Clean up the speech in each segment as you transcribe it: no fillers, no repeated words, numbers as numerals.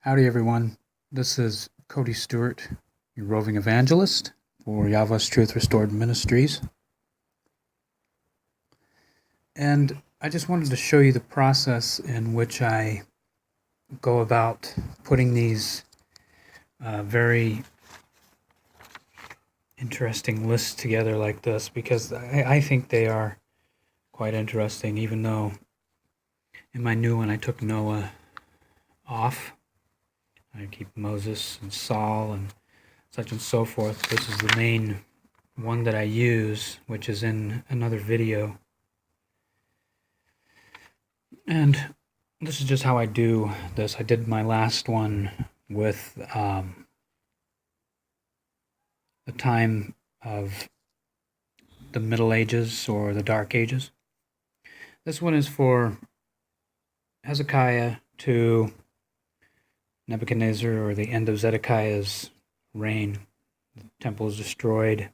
Howdy everyone, this is Cody Stewart, your roving evangelist for Yahweh's Truth Restored Ministries. And I just wanted to show you the process in which I go about putting these very interesting lists together like this, because I think they are quite interesting, even though in my new one I took Noah off. I keep Moses and Saul and such and so forth. This is the main one that I use, which is in another video. And this is just how I do this. I did my last one with the time of the Middle Ages or the Dark Ages. This one is for Hezekiah to Nebuchadnezzar, or the end of Zedekiah's reign. The temple is destroyed.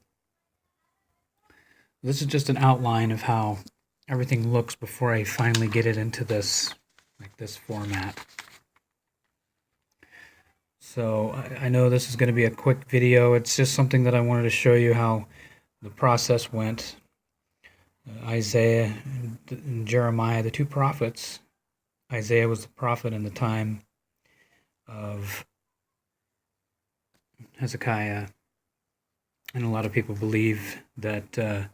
This is just an outline of how everything looks before I finally get it into this, like this format. So I know this is going to be a quick video. It's just something that I wanted to show you how the process went. Isaiah and Jeremiah, the two prophets. Isaiah was the prophet in the time of Hezekiah, and a lot of people believe that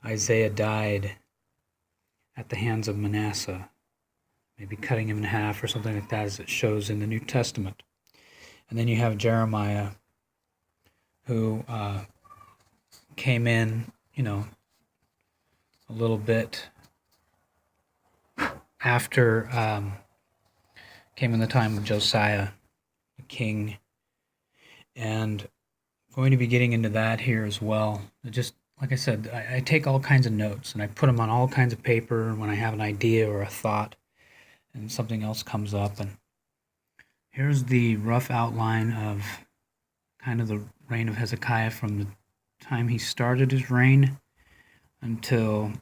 Isaiah died at the hands of Manasseh, maybe cutting him in half or something like that, as it shows in the New Testament. And then you have Jeremiah, who came in, a little bit after, came in the time of Josiah, the king, and going to be getting into that here as well. Just like I said, I take all kinds of notes and I put them on all kinds of paper when I have an idea or a thought and something else comes up. And here's the rough outline of kind of the reign of Hezekiah from the time he started his reign until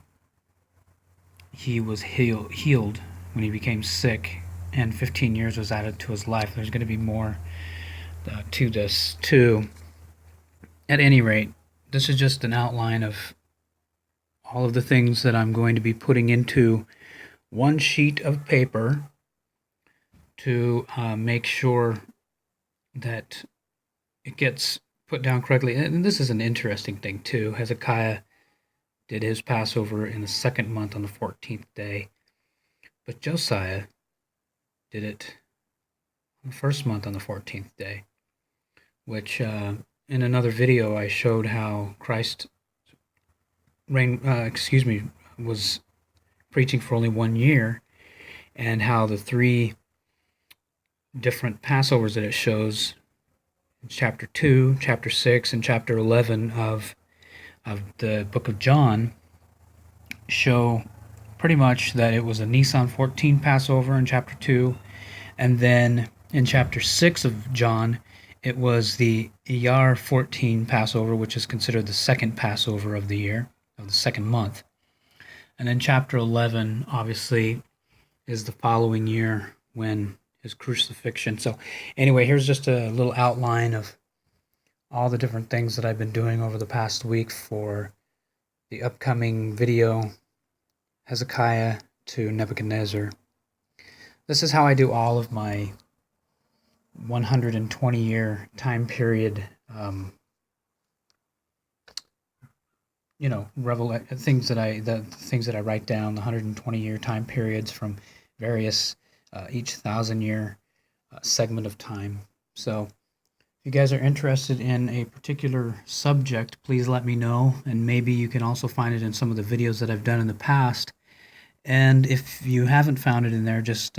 he was healed when he became sick, and 15 years was added to his life. There's going to be more to this too. At any rate, this is just an outline of all of the things that I'm going to be putting into one sheet of paper to make sure that it gets put down correctly. And this is an interesting thing too. Hezekiah did his Passover in the second month on the 14th day, but Josiah did it in the first month on the 14th day, which in another video I showed how Christ was preaching for only 1 year, and how the three different Passovers that it shows in chapter 2, chapter 6, and chapter 11 of the book of John show pretty much that it was a Nisan 14 Passover in chapter 2, and then in chapter 6 of John, it was the Iyar 14 Passover, which is considered the second Passover of the year, of the second month. And then chapter 11, obviously, is the following year when his crucifixion. So anyway, here's just a little outline of all the different things that I've been doing over the past week for the upcoming video, Hezekiah to Nebuchadnezzar. This is how I do all of my 120-year time period, things that I write down, the 120-year time periods from various each 1,000-year segment of time. So if you guys are interested in a particular subject, please let me know, and maybe you can also find it in some of the videos that I've done in the past. And if you haven't found it in there, just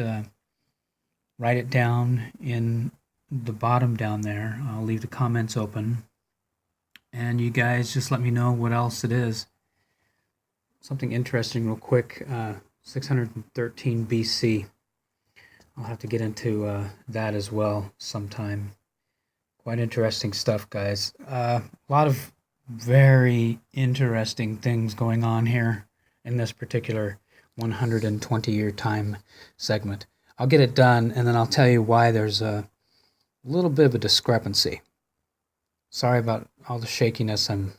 write it down in the bottom down there. I'll leave the comments open, and you guys just let me know what else it is. Something interesting real quick, 613 BC. I'll have to get into that as well sometime. Quite interesting stuff, guys. A lot of very interesting things going on here in this particular 120-year time segment. I'll get it done, and then I'll tell you why there's a little bit of a discrepancy. Sorry about all the shakiness. I'm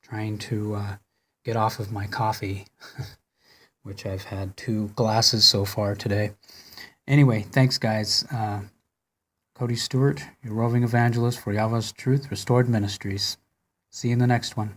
trying to get off of my coffee, which I've had 2 glasses so far today. Anyway, thanks, guys. Cody Stewart, your roving evangelist for Yahweh's Truth Restored Ministries. See you in the next one.